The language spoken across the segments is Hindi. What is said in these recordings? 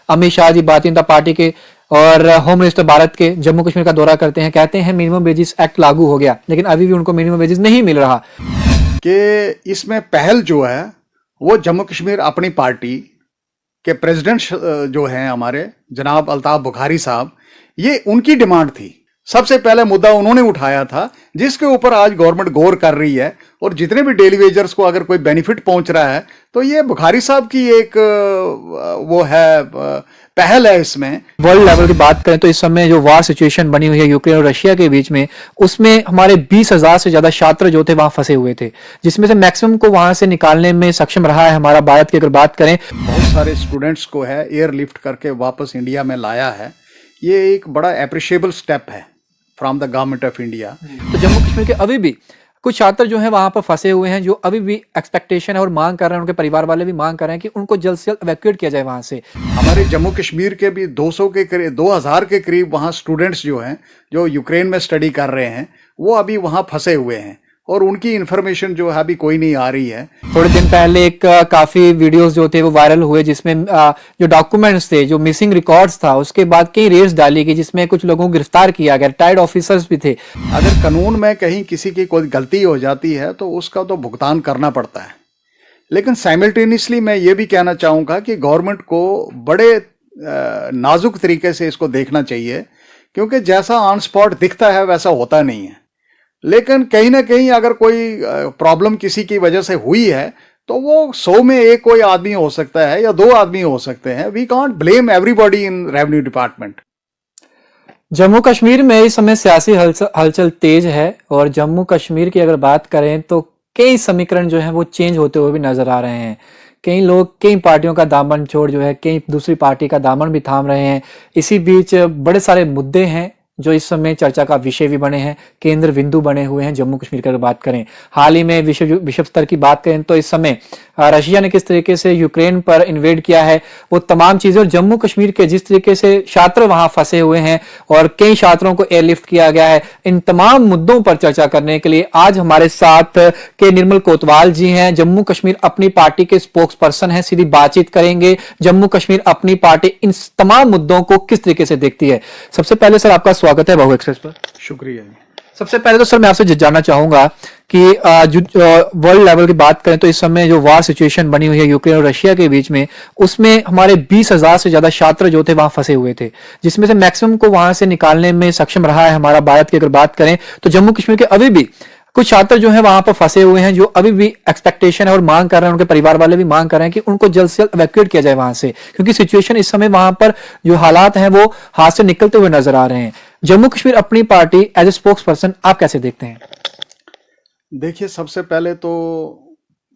अमित शाह जी भारतीय जनता पार्टी के और होम मिनिस्टर भारत के जम्मू कश्मीर का दौरा करते हैं, कहते हैं मिनिमम वेजेस एक्ट लागू हो गया, लेकिन अभी भी उनको मिनिमम वेजेस नहीं मिल रहा। कि इसमें पहल जो है वो जम्मू कश्मीर अपनी पार्टी के प्रेसिडेंट जो हैं हमारे जनाब अल्ताफ बुखारी साहब, ये उनकी डिमांड थी। सबसे पहले मुद्दा उन्होंने उठाया था जिसके ऊपर आज गवर्नमेंट गौर कर रही है, और जितने भी डेली वेजर्स को अगर कोई बेनिफिट पहुंच रहा है तो ये बुखारी साहब की एक वो है पहल है। इसमें वर्ल्ड लेवल की बात करें तो इस समय जो वार सिचुएशन बनी हुई है यूक्रेन और रशिया के बीच में, उसमें हमारे 20,000 से ज्यादा छात्र जो थे वहां फंसे हुए थे, जिसमें से मैक्सिमम को वहां से निकालने में सक्षम रहा है हमारा भारत की अगर बात करें। बहुत सारे स्टूडेंट्स को है एयरलिफ्ट करके वापस इंडिया में लाया है। ये एक बड़ा अप्रिशिएबल स्टेप है from the government of India. तो जम्मू कश्मीर के अभी भी कुछ छात्र जो हैं वहां पर फंसे हुए हैं, जो अभी भी एक्सपेक्टेशन है और मांग कर रहे हैं, उनके परिवार वाले भी मांग कर रहे हैं कि उनको जल्द से जल्द इवैक्यूएट किया जाए वहां से। हमारे जम्मू कश्मीर के भी 200 के करीब 2000 के करीब वहाँ स्टूडेंट्स जो हैं जो यूक्रेन में स्टडी कर रहे हैं, वो अभी वहाँ फंसे हुए हैं और उनकी इन्फॉर्मेशन जो है अभी कोई नहीं आ रही है। थोड़े दिन पहले एक काफी वीडियोस जो थे वो वायरल हुए, जिसमें जो डॉक्यूमेंट्स थे, जो मिसिंग रिकॉर्ड्स था, उसके बाद कई रेड्स डाली गई जिसमें कुछ लोगों को गिरफ्तार किया गया, रिटायर्ड ऑफिसर्स भी थे। अगर कानून में कहीं किसी की कोई गलती हो जाती है तो उसका तो भुगतान करना पड़ता है, लेकिन साइमल्टेनियसली मैं ये भी कहना चाहूँगा कि गवर्नमेंट को बड़े नाजुक तरीके से इसको देखना चाहिए, क्योंकि जैसा ऑन स्पॉट दिखता है वैसा होता नहीं है। लेकिन कहीं ना कहीं अगर कोई प्रॉब्लम किसी की वजह से हुई है तो वो 100 में एक कोई आदमी हो सकता है या 2 आदमी हो सकते हैं। We can't blame everybody in revenue department. Jammu Kashmir में इस समय सियासी हलचल तेज है, और जम्मू कश्मीर की अगर बात करें तो कई समीकरण जो है वो चेंज होते हुए भी नजर आ रहे हैं। कई लोग कई पार्टियों का दामन छोड़ जो है कई दूसरी पार्टी का दामन भी थाम रहे हैं। इसी बीच बड़े सारे मुद्दे हैं जो इस समय चर्चा का विषय भी बने हैं, केंद्र बिंदु बने हुए हैं जम्मू कश्मीर की अगर बात करें। हाल ही में विश्व स्तर की बात करें तो इस समय रशिया ने किस तरीके से यूक्रेन पर इन्वेड किया है, वो तमाम चीजें, और जम्मू कश्मीर के जिस तरीके से छात्र वहां फंसे हुए हैं और कई छात्रों को एयरलिफ्ट किया गया है, इन तमाम मुद्दों पर चर्चा करने के लिए आज हमारे साथ के निर्मल कोतवाल जी हैं। जम्मू कश्मीर अपनी पार्टी के स्पोक्स पर्सन है, सीधी बातचीत करेंगे जम्मू कश्मीर अपनी पार्टी इन तमाम मुद्दों को किस तरीके से देखती है। सबसे पहले सर आपका स्वागत है बहु एक्सप्रेस पर। शुक्रिया। सबसे पहले तो सर मैं आपसे जानना चाहूंगा कि वर्ल्ड लेवल की बात करें तो इस समय जो वार सिचुएशन बनी हुई है यूक्रेन और रशिया के बीच में, उसमें हमारे 20,000 से ज्यादा छात्र जो थे वहां फंसे हुए थे, जिसमें से मैक्सिमम को वहां से निकालने में सक्षम रहा है हमारा भारत की अगर बात करें तो जम्मू कश्मीर के अभी भी कुछ छात्र जो हैं वहां पर फंसे हुए हैं, जो अभी भी एक्सपेक्टेशन है और मांग कर रहे हैं, उनके परिवार वाले भी मांग कर रहे हैं कि उनको जल्द से जल्द इवैक्यूएट किया जाए वहां से, क्योंकि सिचुएशन इस समय वहां पर जो हालात हैं वो हाथ से निकलते हुए नजर आ रहे हैं। Jammu Kashmir Apni Party as a spokesperson आप कैसे देखते हैं? देखिए, सबसे पहले तो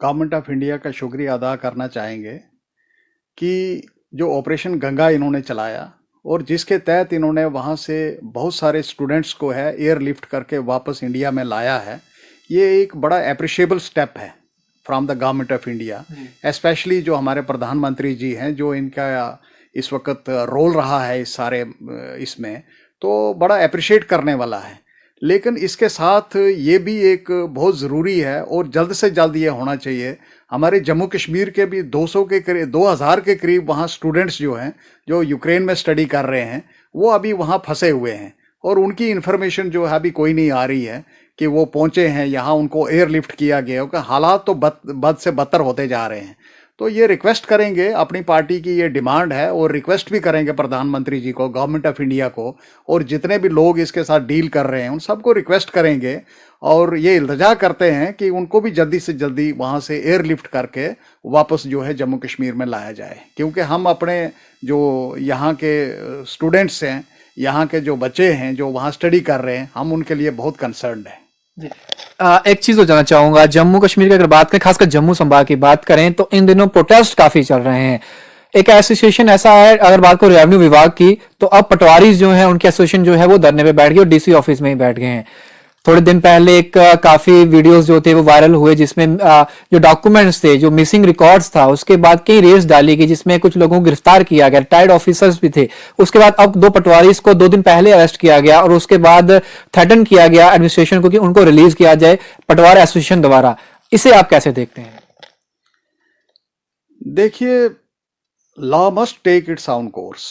गवर्नमेंट ऑफ इंडिया का शुक्रिया अदा करना चाहेंगे कि जो ऑपरेशन गंगा इन्होंने चलाया और जिसके तहत इन्होंने वहाँ से बहुत सारे स्टूडेंट्स को है एयरलिफ्ट करके वापस इंडिया में लाया है, ये एक बड़ा अप्रिशिएबल स्टेप है from the government of India. Specially जो हमारे प्रधानमंत्री जी हैं, जो इनका इस वक्त रोल रहा है इस सारे इसमें, तो बड़ा अप्रिशिएट करने वाला है। लेकिन इसके साथ ये भी एक बहुत ज़रूरी है और जल्द से जल्द ये होना चाहिए। हमारे जम्मू कश्मीर के भी 200 के करीब 2000 के करीब वहाँ स्टूडेंट्स जो हैं जो यूक्रेन में स्टडी कर रहे हैं, वो अभी वहाँ फंसे हुए हैं और उनकी इन्फॉर्मेशन जो है अभी कोई नहीं आ रही है कि वो पहुँचे हैं यहाँ, उनको एयरलिफ्ट किया गया, क्योंकि हालात तो बद से बदतर होते जा रहे हैं। तो ये रिक्वेस्ट करेंगे, अपनी पार्टी की ये डिमांड है और रिक्वेस्ट भी करेंगे प्रधानमंत्री जी को, गवर्नमेंट ऑफ इंडिया को, और जितने भी लोग इसके साथ डील कर रहे हैं उन सबको रिक्वेस्ट करेंगे और ये इल्तजा करते हैं कि उनको भी जल्दी से जल्दी वहाँ से एयरलिफ्ट करके वापस जो है जम्मू कश्मीर में लाया जाए। क्योंकि हम अपने जो यहाँ के स्टूडेंट्स हैं, यहाँ के जो बच्चे हैं जो वहाँ स्टडी कर रहे हैं, हम उनके लिए बहुत कंसर्न्ड हैं। एक चीज तो जानना चाहूंगा, जम्मू कश्मीर की अगर बात करें, खासकर जम्मू संभाग की बात करें, तो इन दिनों प्रोटेस्ट काफी चल रहे हैं। एक एसोसिएशन ऐसा है, अगर बात करो रेवेन्यू विभाग की, तो अब पटवारी जो है उनकी एसोसिएशन जो है वो धरने पे बैठ गई और डीसी ऑफिस में ही बैठ गए हैं। थोड़े दिन पहले एक काफी वीडियोस जो थे वो वायरल हुए, जिसमें जो डॉक्यूमेंट्स थे, जो मिसिंग रिकॉर्ड्स था, उसके बाद कई रेड्स डाली गई जिसमें कुछ लोगों को गिरफ्तार किया गया, रिटायर्ड ऑफिसर्स भी थे। उसके बाद अब 2 पटवारी को 2 दिन पहले अरेस्ट किया गया और उसके बाद थ्रेटन किया गया एडमिनिस्ट्रेशन को कि उनको रिलीज किया जाए पटवार एसोसिएशन द्वारा। इसे आप कैसे देखते हैं? देखिए, law must take its own course.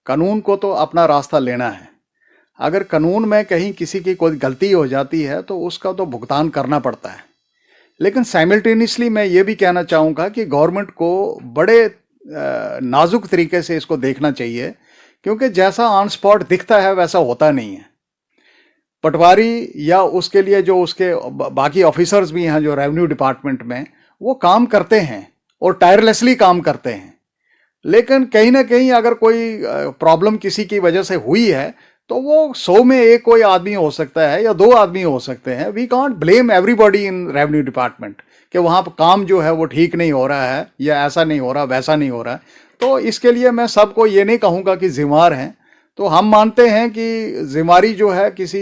कानून को तो अपना रास्ता लेना है। अगर कानून में कहीं किसी की कोई गलती हो जाती है तो उसका तो भुगतान करना पड़ता है। लेकिन साइमल्टेनियसली मैं ये भी कहना चाहूँगा कि गवर्नमेंट को बड़े नाजुक तरीके से इसको देखना चाहिए, क्योंकि जैसा ऑन स्पॉट दिखता है वैसा होता नहीं है। पटवारी या उसके लिए जो उसके बाकी ऑफिसर्स भी हैं जो रेवेन्यू डिपार्टमेंट में, वो काम करते हैं और टायरलेसली काम करते हैं। लेकिन कहीं ना कहीं अगर कोई प्रॉब्लम किसी की वजह से हुई है तो वो 100 में एक कोई आदमी हो सकता है या 2 आदमी हो सकते हैं। We can't blame everybody in revenue department कि वहाँ पर काम जो है वो ठीक नहीं हो रहा है या ऐसा नहीं हो रहा वैसा नहीं हो रहा है। तो इसके लिए मैं सबको ये नहीं कहूँगा कि जिम्मेवार हैं। तो हम मानते हैं कि जिम्मेवारी जो है किसी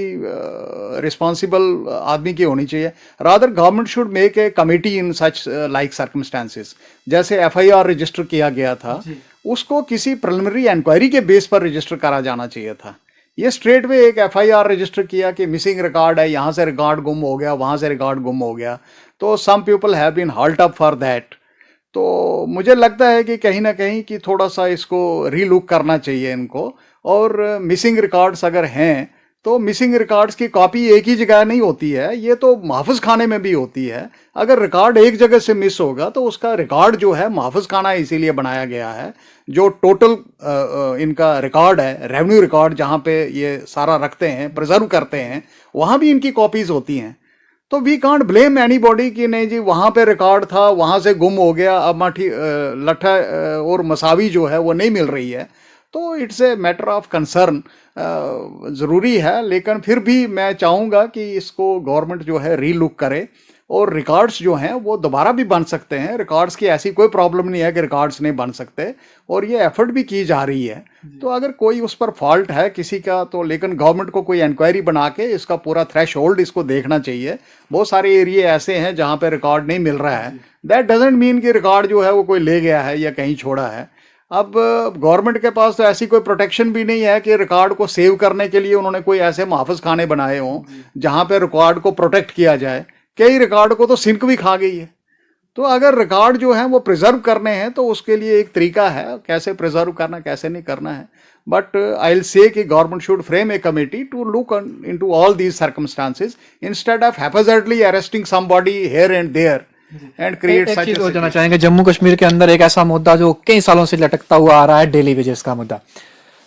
रिस्पॉन्सिबल आदमी की होनी चाहिए। Rather government should make a committee in such like circumstances. जैसे एफआईआर रजिस्टर किया गया था, उसको किसी प्रिलिमिनरी इंक्वायरी के बेस पर रजिस्टर करा जाना चाहिए था। ये स्ट्रेट वे एक एफआईआर रजिस्टर किया कि मिसिंग रिकॉर्ड है, यहाँ से रिकॉर्ड गुम हो गया, वहाँ से रिकॉर्ड गुम हो गया, तो some people have been hauled up for that. तो मुझे लगता है कि कहीं ना कहीं कि थोड़ा सा इसको रीलुक करना चाहिए इनको। और मिसिंग रिकॉर्ड्स अगर हैं तो मिसिंग रिकॉर्ड्स की कॉपी एक ही जगह नहीं होती है, ये तो महफूज खाने में भी होती है। अगर रिकॉर्ड एक जगह से मिस होगा तो उसका रिकॉर्ड जो है महफूज खाना इसीलिए बनाया गया है। जो टोटल इनका रिकॉर्ड है, रेवेन्यू रिकॉर्ड जहाँ पे ये सारा रखते हैं, प्रिजर्व करते हैं, वहाँ भी इनकी कॉपीज होती हैं। तो वी कांट ब्लेम एनीबॉडी कि नहीं जी वहाँ पे रिकॉर्ड था, वहाँ से गुम हो गया, अब माठी लट्ठा और मसावी जो है वो नहीं मिल रही है। तो it's a matter of concern, ज़रूरी है। लेकिन फिर भी मैं चाहूँगा कि इसको गवर्नमेंट जो है रीलुक करे और रिकॉर्ड्स जो हैं वो दोबारा भी बन सकते हैं। रिकॉर्ड्स की ऐसी कोई प्रॉब्लम नहीं है कि रिकॉर्ड्स नहीं बन सकते, और ये एफर्ट भी की जा रही है। तो अगर कोई उस पर फॉल्ट है किसी का तो लेकिन गवर्नमेंट को कोई इंक्वायरी बना के इसका पूरा थ्रेशोल्ड इसको देखना चाहिए। बहुत सारे एरिए ऐसे हैं जहाँ पे रिकॉर्ड नहीं मिल रहा है। दैट डजेंट मीन कि रिकॉर्ड जो है वो कोई ले गया है या कहीं छोड़ा है। अब गवर्नमेंट के पास तो ऐसी कोई प्रोटेक्शन भी नहीं है कि रिकॉर्ड को सेव करने के लिए उन्होंने कोई ऐसे महफूज खाने बनाए हों जहाँ पे रिकॉर्ड को प्रोटेक्ट किया जाए। कई रिकॉर्ड को तो सिंक भी खा गई है। तो अगर रिकॉर्ड जो है वो प्रिजर्व करने हैं तो उसके लिए एक तरीका है कैसे प्रिजर्व करना कैसे नहीं करना है। बट आई विल से कि government should frame a committee to look into all these circumstances instead of hypothetically arresting somebody here and there and create एक सच चीज और जानना चाहेंगे, जम्मू कश्मीर के अंदर एक ऐसा मुद्दा जो कई सालों से लटकता हुआ आ रहा है, डेली वेजेस का मुद्दा।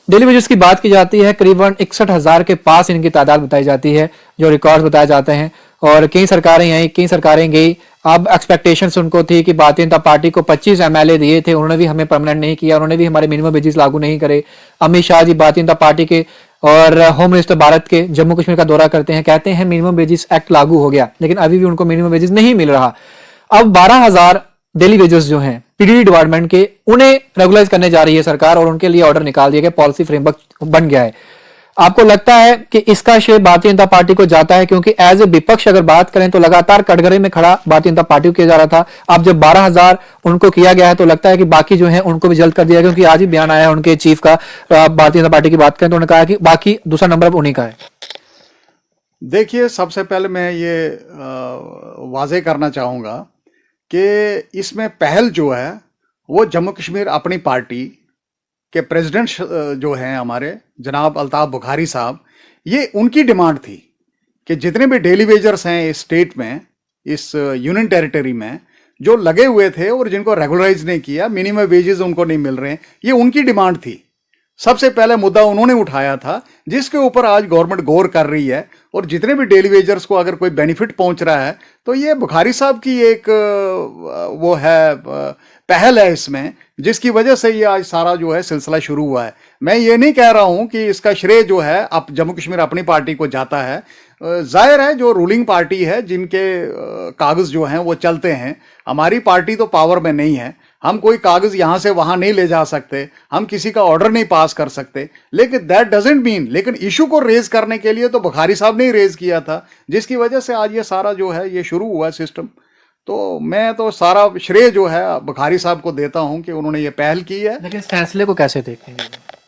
डेली वेजेस की बात की जाती है, करीबन 61,000 के पास इनकी तादाद बताई जाती है, जो रिकॉर्ड बताए जाते हैं। और कई सरकारें आई, कई सरकारें गई। अब एक्सपेक्टेशंस उनको थी कि भारतीय जनता पार्टी को 25 एमएलए दिए थे, उन्होंने भी हमें परमानेंट नहीं किया, उन्होंने भी हमारे मिनिमम वेजेस लागू नहीं करे। अमित शाह जी भारतीय जनता पार्टी के और होम मिनिस्टर भारत के जम्मू कश्मीर का दौरा करते हैं, कहते हैं मिनिमम वेजेस एक्ट लागू हो गया, लेकिन अभी भी उनको मिनिमम वेजेस नहीं मिल रहा। अब 12,000 डेली वेजेस जो हैं पीडीडी डिपार्टमेंट के, उन्हें रेगुलाइज करने जा रही है सरकार और उनके लिए ऑर्डर निकाल दिया गया, पॉलिसी फ्रेमवर्क बन गया है। आपको लगता है कि इसका श्रेय भारतीय जनता पार्टी को जाता है? क्योंकि एज ए विपक्ष अगर बात करें तो लगातार कटघरे में खड़ा भारतीय जनता पार्टी को किया जा रहा था। अब जब 12,000 उनको किया गया है तो लगता है कि बाकी जो है उनको भी जल्द कर दिया, क्योंकि आज ही बयान आया है उनके चीफ का, भारतीय जनता पार्टी की बात करें तो उन्होंने कहा कि बाकी दूसरा नंबर अब उन्हीं का है। देखिए, सबसे पहले मैं ये वाजे करना चाहूँगा कि इसमें पहल जो है वो जम्मू कश्मीर अपनी पार्टी के प्रेसिडेंट जो हैं हमारे जनाब अल्ताफ बुखारी साहब, ये उनकी डिमांड थी कि जितने भी डेली वेजर्स हैं इस स्टेट में, इस यूनियन टेरिटरी में जो लगे हुए थे और जिनको रेगुलराइज नहीं किया, मिनिमम वेजेस उनको नहीं मिल रहे हैं, ये उनकी डिमांड थी। सबसे पहले मुद्दा उन्होंने उठाया था, जिसके ऊपर आज गवर्नमेंट गौर कर रही है। और जितने भी डेली वेजर्स को अगर कोई बेनिफिट पहुंच रहा है तो ये बुखारी साहब की एक वो है पहल है इसमें, जिसकी वजह से ये आज सारा जो है सिलसिला शुरू हुआ है। मैं ये नहीं कह रहा हूं कि इसका श्रेय जो है अब जम्मू कश्मीर अपनी पार्टी को जाता है। जाहिर है जो रूलिंग पार्टी है, जिनके कागज जो हैं वो चलते हैं। हमारी पार्टी तो पावर में नहीं है, हम कोई कागज यहां से वहां नहीं ले जा सकते, हम किसी का ऑर्डर नहीं पास कर सकते। लेकिन दैट डजंट मीन, लेकिन इशू को रेज करने के लिए तो बुखारी साहब ने ही रेज किया था, जिसकी वजह से आज ये सारा जो है ये शुरू हुआ सिस्टम। तो मैं तो सारा श्रेय जो है बुखारी साहब को देता हूं कि उन्होंने ये पहल की है। लेकिन इस फैसले को कैसे देखेंगे?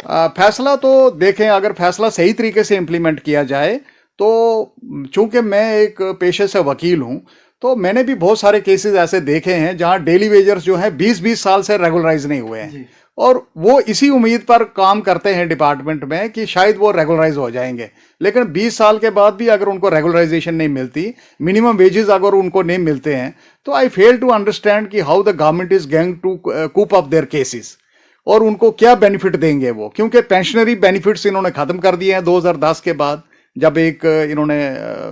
फैसला तो देखें, अगर फैसला सही तरीके से इंप्लीमेंट किया जाए तो, चूंकि मैं एक पेशे से वकील हूं, तो मैंने भी बहुत सारे केसेस ऐसे देखे हैं जहां डेली वेजर्स जो हैं 20-20 साल से रेगुलराइज नहीं हुए हैं। और वो इसी उम्मीद पर काम करते हैं डिपार्टमेंट में कि शायद वो रेगुलराइज हो जाएंगे। लेकिन 20 साल के बाद भी अगर उनको रेगुलराइजेशन नहीं मिलती, मिनिमम वेजेस अगर उनको नहीं मिलते हैं, तो आई फेल टू अंडरस्टैंड कि how the government is going to cope up their cases, और उनको क्या बेनिफिट देंगे वो, क्योंकि पेंशनरी बेनिफिट्स इन्होंने खत्म कर दिए हैं 2010 के बाद, जब एक इन्होंने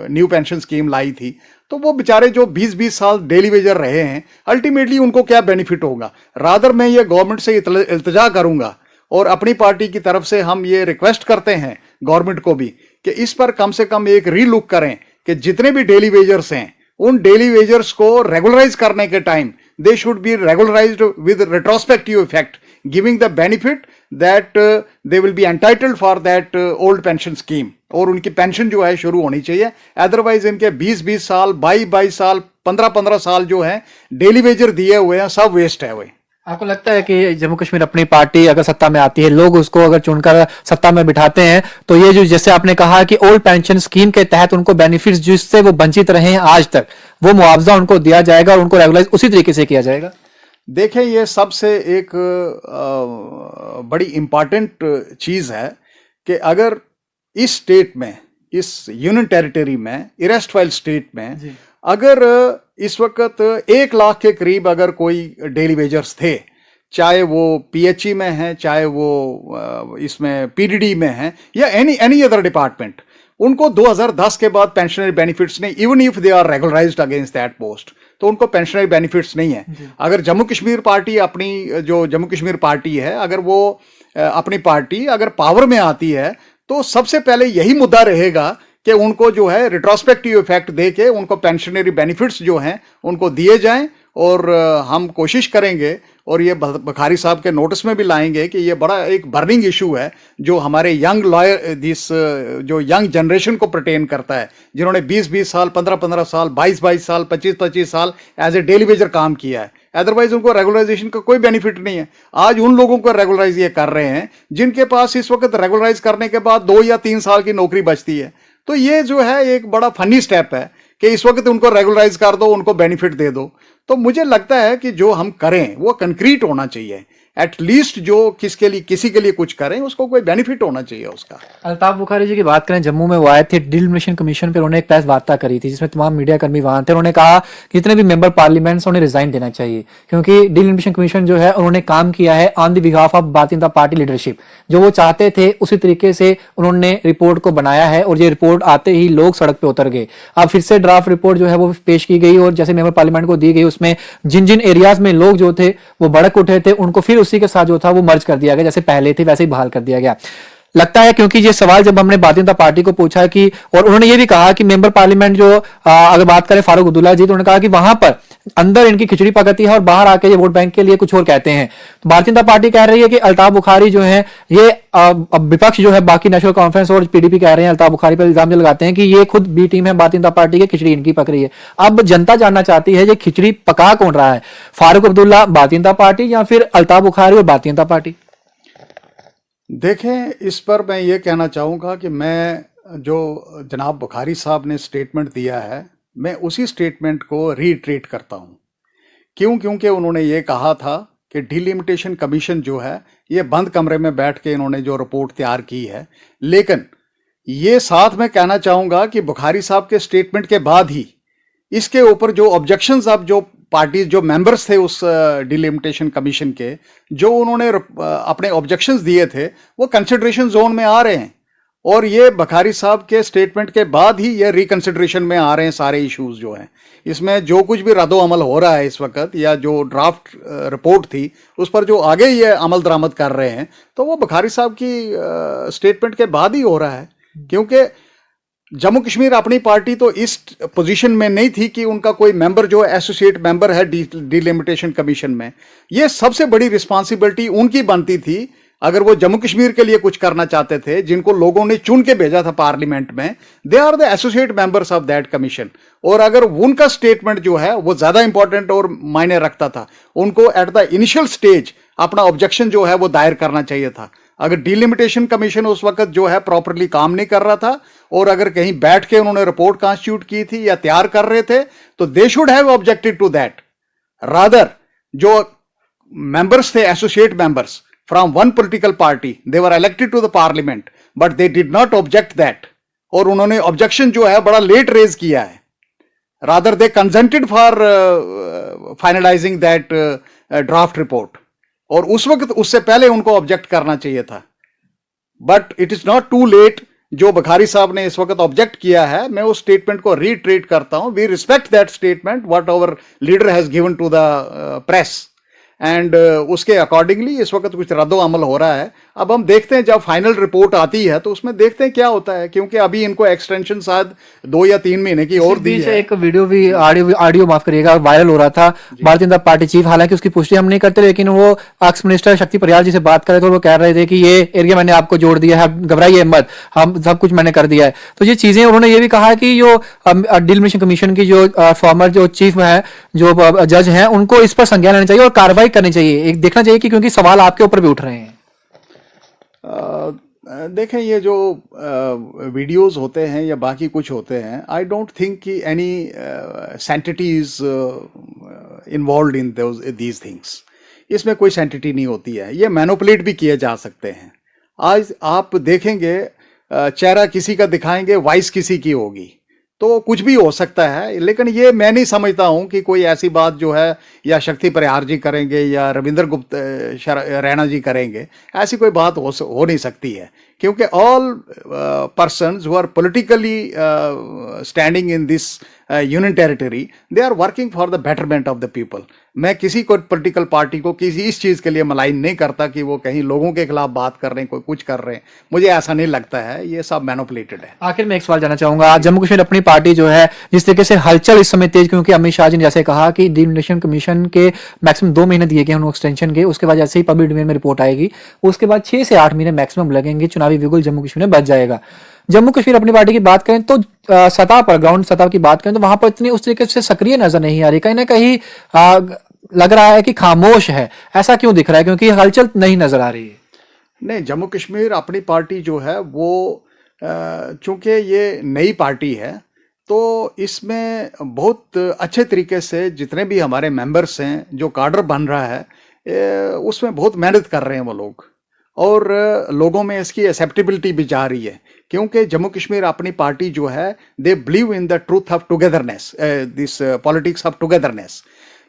न्यू पेंशन स्कीम लाई थी। तो वो बेचारे जो 20-20 साल डेली वेजर रहे हैं, अल्टीमेटली उनको क्या बेनिफिट होगा। रादर मैं ये गवर्नमेंट से इल्तजा करूंगा, और अपनी पार्टी की तरफ से हम ये रिक्वेस्ट करते हैं गवर्नमेंट को भी कि इस पर कम से कम एक रीलुक करें कि जितने भी डेली वेजर्स हैं, उन डेली वेजर्स को रेगुलराइज करने के time they should be regularized with retrospective effect, giving the benefit that they will be entitled for that old pension scheme, और उनकी पेंशन जो है शुरू होनी चाहिए। अदरवाइज इनके 20-20 साल, 22-22 साल, 15-15 साल जो है डेली वेजर दिए हुए हैं, सब वेस्ट है। वे आपको लगता है कि जम्मू कश्मीर अपनी पार्टी अगर सत्ता में आती है, लोग उसको अगर चुनकर सत्ता में बिठाते हैं, तो ये जो जैसे आपने कहा कि ओल्ड पेंशन स्कीम के तहत उनको बेनिफिट्स जिससे वो वंचित रहे हैं आज तक, वो मुआवजा उनको दिया जाएगा और उनको रेगुलाइज उसी तरीके से किया जाएगा? देखें, ये सबसे एक बड़ी इंपॉर्टेंट चीज है कि अगर इस स्टेट में, इस यूनियन टेरिटरी में, इरेस्टवाइल स्टेट में अगर इस वक्त 1 लाख के करीब अगर कोई डेली वेजर्स थे, चाहे वो पीएचई में है, चाहे वो इसमें पीडीडी में है, या एनी अदर डिपार्टमेंट, उनको 2010 के बाद पेंशनरी बेनिफिट्स नहीं, even if they are regularized against that post, तो उनको पेंशनरी बेनिफिट्स नहीं है। अगर जम्मू कश्मीर पार्टी, अपनी जो जम्मू कश्मीर पार्टी है, अगर वो अपनी पार्टी अगर पावर में आती है, तो सबसे पहले यही मुद्दा रहेगा कि उनको जो है रिट्रोस्पेक्टिव इफेक्ट देके उनको पेंशनरी बेनिफिट्स जो हैं उनको दिए जाएं। और हम कोशिश करेंगे, और ये बुखारी साहब के नोटिस में भी लाएंगे कि ये बड़ा एक बर्निंग इशू है जो हमारे यंग लॉयर, जो यंग जनरेशन को पर्टेन करता है, जिन्होंने 20-20 साल, 15-15 साल, 22-22 साल, 25-25 साल एज ए डेली वेजर काम किया है। अदरवाइज उनको रेगुलराइजेशन का कोई बेनिफिट नहीं है। आज उन लोगों को रेगुलराइज ये कर रहे हैं जिनके पास इस वक्त रेगुलराइज करने के बाद 2 या 3 साल की नौकरी बचती है। तो ये जो है एक बड़ा फनी स्टेप है कि इस वक्त उनको रेगुलराइज कर दो, उनको बेनिफिट दे दो। तो मुझे लगता है कि जो हम करें वो कंक्रीट होना चाहिए। एटलीस्ट जो किसी के लिए कुछ करें, उसको कोई बेनिफिट होना चाहिए उसका। अल्ताफ बुखारी जी की बात करें, जम्मू में वो आए थे डिलिमिटेशन कमीशन पर, उन्होंने एक प्रेस वार्ता करी थी जिसमें तमाम मीडिया कर्मी वहां थे। उन्होंने कहा कि जितने भी मेंबर पार्लियामेंट उन्हें रिजाइन देना चाहिए, क्योंकि डिलिमिटेशन कमीशन जो है उन्होंने काम किया है on the behalf of Bharatiya Janata party leadership. जो वो चाहते थे उसी तरीके से उन्होंने रिपोर्ट को बनाया है, और ये रिपोर्ट आते ही लोग सड़क पे उतर गए। अब फिर से ड्राफ्ट रिपोर्ट जो है वो पेश की गई, और जैसे मेंबर पार्लियामेंट को दी गई, उसमें जिन जिन एरियाज में लोग जो थे वो भड़क उठे थे, उनको फिर उसी के साथ जो था वो मर्ज कर दिया गया, जैसे पहले थे वैसे ही बहाल कर दिया गया। लगता है, क्योंकि ये सवाल जब हमने भारतीय जनता पार्टी को पूछा कि, और उन्होंने ये भी कहा कि मेंबर पार्लियामेंट जो अगर बात करें फारूक अब्दुल्ला जी, तो उन्होंने कहा कि वहां पर अंदर इनकी खिचड़ी पकती है और बाहर आके ये वोट बैंक के लिए कुछ और कहते हैं। तो भारतीय जनता पार्टी कह रही है कि अल्ताफ बुखारी जो है ये विपक्ष जो है, बाकी नेशनल कॉन्फ्रेंस और पीडीपी कह रहे हैं, अल्ताफ बुखारी पर इल्जाम लगाते हैं कि ये खुद बी टीम है भारतीय जनता पार्टी की, खिचड़ी इनकी पक रही है। अब जनता जानना चाहती है ये खिचड़ी पका कौन रहा है, फारूक अब्दुल्ला भारतीय जनता पार्टी या फिर अल्ताफ बुखारी और भारतीय जनता पार्टी? देखें, इस पर मैं ये कहना चाहूँगा कि मैं जो जनाब बुखारी साहब ने स्टेटमेंट दिया है, मैं उसी स्टेटमेंट को रीट्रेट करता हूँ। क्योंकि उन्होंने ये कहा था कि डिलिमिटेशन कमीशन जो है ये बंद कमरे में बैठ के इन्होंने जो रिपोर्ट तैयार की है। लेकिन ये साथ में कहना चाहूँगा कि बुखारी साहब के स्टेटमेंट के बाद ही इसके ऊपर जो ऑब्जेक्शंस अब जो पार्टी, जो मेंबर्स थे उस डिलिमिटेशन कमीशन के, जो उन्होंने अपने ऑब्जेक्शंस दिए थे, वो कंसिडरेशन जोन में आ रहे हैं। और ये बुखारी साहब के स्टेटमेंट के बाद ही ये रिकंसिडरेशन में आ रहे हैं सारे इश्यूज जो हैं। इसमें जो कुछ भी रद्दो अमल हो रहा है इस वक्त, या जो ड्राफ्ट रिपोर्ट थी उस पर जो आगे ये अमल दरामद कर रहे हैं, तो वो बुखारी साहब की स्टेटमेंट के बाद ही हो रहा है। क्योंकि जम्मू कश्मीर अपनी पार्टी तो इस पोजीशन में नहीं थी कि उनका कोई मेंबर जो एसोसिएट मेंबर है डिलिमिटेशन कमीशन में। ये सबसे बड़ी रिस्पांसिबिलिटी उनकी बनती थी अगर वो जम्मू कश्मीर के लिए कुछ करना चाहते थे, जिनको लोगों ने चुन के भेजा था पार्लियामेंट में। They are the associate members of that commission. और अगर उनका स्टेटमेंट जो है वो ज्यादा इंपॉर्टेंट और मायने रखता था, उनको एट द इनिशियल स्टेज अपना ऑब्जेक्शन जो है वो दायर करना चाहिए था। अगर डिलिमिटेशन कमीशन उस वक्त जो है प्रॉपरली काम नहीं कर रहा था, और अगर कहीं बैठ के उन्होंने रिपोर्ट कॉन्स्टिट्यूट की थी या तैयार कर रहे थे, तो they should have objected to that. Rather जो मेंबर्स थे, associate members, from one political party. They were elected to the parliament, but they did not object that. और उन्होंने ऑब्जेक्शन जो है बड़ा लेट रेज किया है. Rather they consented for finalizing that draft report. और उस वक्त उससे पहले उनको ऑब्जेक्ट करना चाहिए था. But it is not too late. जो बखारी साहब ने इस वक्त ऑब्जेक्ट किया है, मैं उस स्टेटमेंट को रीट्रेट करता हूं. We respect that statement what our leader has given to the press, and उसके अकॉर्डिंगली इस वक्त कुछ रद्दो अमल हो रहा है. अब हम देखते हैं जब फाइनल रिपोर्ट आती है तो उसमें देखते हैं क्या होता है, क्योंकि अभी इनको एक्सटेंशन शायद 2 या 3 महीने की और दी है. एक वीडियो भी ऑडियो माफ करिएगा वायरल हो रहा था. भारतीय जनता पार्टी चीफ, हालांकि उसकी पुष्टि हम नहीं करते, लेकिन वो एक्स मिनिस्टर शक्ति परियार जी से बात कर रहे थे और वो कह रहे थे कि ये एरिया मैंने आपको जोड़ दिया है, घबराइए मत, हम सब कुछ मैंने कर दिया है. तो ये चीजें उन्होंने ये भी कहा कि जो डिलिमिटेशन कमीशन की जो फॉर्मर जो चीफ है, जो जज हैं, उनको इस पर संज्ञान लेना चाहिए और कार्रवाई करनी चाहिए. एक देखना चाहिए कि क्योंकि सवाल आपके ऊपर भी उठ रहे हैं. देखें, ये जो वीडियोस होते हैं या बाकी कुछ होते हैं, आई डोंट थिंक कि any sanctity is involve in these things. इसमें कोई सैंटिटी नहीं होती है. ये मैनिपुलेट भी किए जा सकते हैं. आज आप देखेंगे चेहरा किसी का दिखाएंगे, वॉइस किसी की होगी, तो कुछ भी हो सकता है. लेकिन ये मैं नहीं समझता हूं कि कोई ऐसी बात जो है या शक्ति परिहार जी करेंगे या रविंद्र गुप्त रैना जी करेंगे, ऐसी कोई बात हो नहीं सकती है. क्योंकि all persons who are politically standing in this union territory, they are working for the betterment of the people. मैं किसी को पॉलिटिकल पार्टी को किसी इस चीज़ के लिए मलाइन नहीं करता कि वो कहीं लोगों के खिलाफ बात कर रहे हैं, कोई कुछ कर रहे हैं. मुझे ऐसा नहीं लगता है. ये सब मैनिपुलेटेड है. आखिर में एक सवाल जानना चाहूंगा. जम्मू कश्मीर अपनी पार्टी जो है, जिस तरीके से हलचल इस समय तेज, क्योंकि अमित शाह जी ने जैसे कहा कि डिलिमिटेशन कमीशन के मैक्सिमम 2 महीने दिए गए उनको एक्सटेंशन के, उसके बाद जैसे ही पब्लिक डोमेन में रिपोर्ट आएगी उसके बाद 6 से 8 महीने मैक्सिमम लगेंगे, चुनावी बिगुल जम्मू कश्मीर में बच जाएगा. जम्मू कश्मीर अपनी पार्टी की बात करें तो सतह पर, ग्राउंड सतह की बात करें तो वहां पर इतनी उस तरीके से सक्रिय नजर नहीं आ रही. कहीं ना कहीं लग रहा है कि खामोश है. ऐसा क्यों दिख रहा है? क्योंकि हलचल नहीं नजर आ रही है. नहीं, जम्मू कश्मीर अपनी पार्टी जो है वो चूंकि ये नई पार्टी है, तो इसमें बहुत अच्छे तरीके से जितने भी हमारे मेंबर्स हैं, जो काडर बन रहा है, उसमें बहुत मेहनत कर रहे हैं वो लोग, और लोगों में इसकी एक्सेप्टेबिलिटी भी जा रही है. क्योंकि जम्मू कश्मीर अपनी पार्टी जो है, they believe in the truth of togetherness, this politics of togetherness.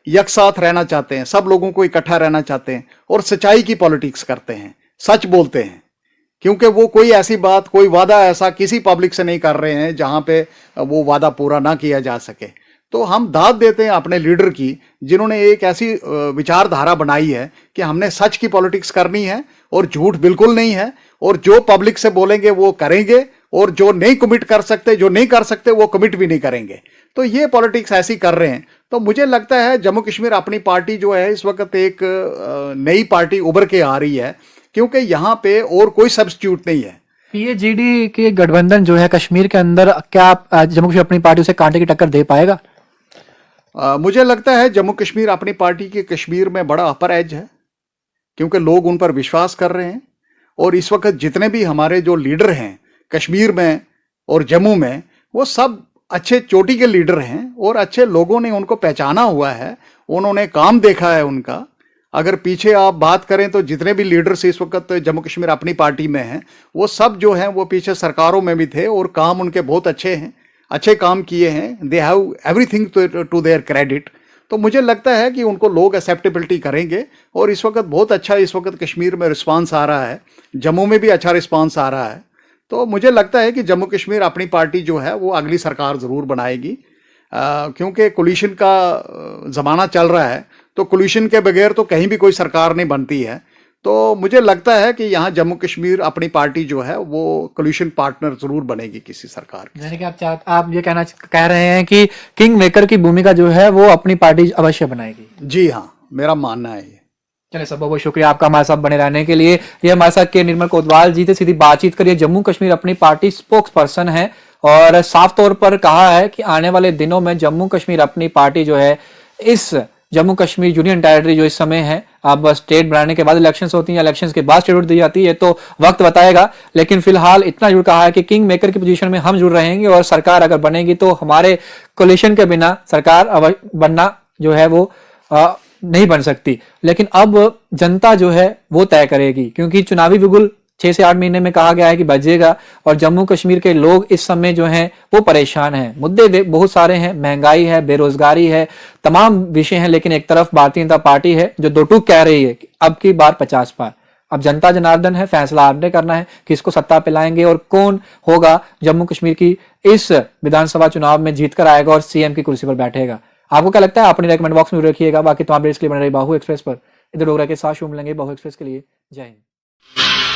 एक साथ रहना चाहते हैं, सब लोगों को इकट्ठा रहना चाहते हैं, और सच्चाई की पॉलिटिक्स करते हैं, सच बोलते हैं. क्योंकि वो कोई ऐसी बात, कोई वादा ऐसा किसी पब्लिक से नहीं कर रहे हैं जहां पे वो वादा पूरा ना किया जा सके. तो हम दाद देते हैं अपने लीडर की, जिन्होंने एक ऐसी विचारधारा बनाई है कि हमने सच की पॉलिटिक्स करनी है और झूठ बिल्कुल नहीं है, और जो पब्लिक से बोलेंगे वो करेंगे, और जो नहीं कमिट कर सकते, जो नहीं कर सकते, वो कमिट भी नहीं करेंगे. तो ये पॉलिटिक्स ऐसी कर रहे हैं. तो मुझे लगता है जम्मू कश्मीर अपनी पार्टी जो है इस वक्त एक नई पार्टी उभर के आ रही है, क्योंकि यहाँ पे और कोई सब्स्टिट्यूट नहीं है. पीएजीडी के गठबंधन जो है कश्मीर के अंदर, क्या जम्मू कश्मीर अपनी पार्टी से कांटे की टक्कर दे पाएगा? मुझे लगता है जम्मू कश्मीर अपनी पार्टी के कश्मीर में बड़ा अपर एज है, क्योंकि लोग उन पर विश्वास कर रहे हैं. और इस वक्त जितने भी हमारे जो लीडर हैं कश्मीर में और जम्मू में, वो सब अच्छे चोटी के लीडर हैं, और अच्छे लोगों ने उनको पहचाना हुआ है, उन्होंने काम देखा है उनका. अगर पीछे आप बात करें तो जितने भी लीडर्स इस वक्त जम्मू कश्मीर अपनी पार्टी में हैं, वो सब जो हैं वो पीछे सरकारों में भी थे, और काम उनके बहुत अच्छे हैं, अच्छे काम किए हैं. They have everything to their credit. तो मुझे लगता है कि उनको लोग एक्सेप्टेबिलिटी करेंगे. और इस वक्त बहुत अच्छा इस वक्त कश्मीर में रिस्पांस आ रहा है, जम्मू में भी अच्छा रिस्पांस आ रहा है. तो मुझे लगता है कि जम्मू कश्मीर अपनी पार्टी जो है वो अगली सरकार ज़रूर बनाएगी. क्योंकि कोलिशन का ज़माना चल रहा है, तो कोलिशन के बगैर तो कहीं भी कोई सरकार नहीं बनती है. तो मुझे लगता है कि यहाँ जम्मू कश्मीर अपनी पार्टी जो है वो कोलिशन पार्टनर जरूर बनेगी किसी सरकार की. यानी कि आप ये कह रहे हैं कि किंग मेकर की भूमिका जो है वो अपनी पार्टी अवश्य बनाएगी. जी हाँ, मेरा मानना है ये. चलिए, सब बहुत शुक्रिया आपका हमारे साथ बने रहने के लिए. ये हमारे साथ के निर्मल कोतवाल जी थे, सीधी बातचीत करिए. Jammu Kashmir Apni party spokes person है, और साफ तौर पर कहा है कि आने वाले दिनों में जम्मू कश्मीर अपनी पार्टी जो है, इस जम्मू कश्मीर यूनियन टेरिटरी जो इस समय है, अब स्टेट बनाने के बाद इलेक्शंस होती हैं, इलेक्शंस के बाद स्टेट दी जाती है, तो वक्त बताएगा. लेकिन फिलहाल इतना जरूर कहा है कि किंग मेकर की पोजीशन में हम जुड़ रहेंगे, और सरकार अगर बनेगी तो हमारे कोलिशन के बिना सरकार बनना जो है वो नहीं बन सकती, लेकिन अब जनता जो है वो तय करेगी, क्योंकि चुनावी बिगुल 6 से 8 महीने में कहा गया है कि बजेगा। और जम्मू कश्मीर के लोग इस समय जो हैं वो परेशान हैं, मुद्दे बहुत सारे हैं, महंगाई है, बेरोजगारी है, तमाम विषय हैं। लेकिन एक तरफ भारतीय जनता पार्टी है जो दो टूक कह रही है कि अब की बार 50 पार। अब जनता जनार्दन है, फैसला आपने करना है कि इसको सत्ता पे लाएंगे और कौन होगा जम्मू कश्मीर की इस विधानसभा चुनाव में जीत कर आएगा और सीएम की कुर्सी पर बैठेगा। आपको क्या लगता है? अपनी रेकमेंड बॉक्स में रखिएगा। बाकी तो आप इसके लिए बन रही बाहू एक्सप्रेस पर, इधर डोगरा के साथ शो मिलेंगे बाहू एक्सप्रेस के लिए। जय हिंद।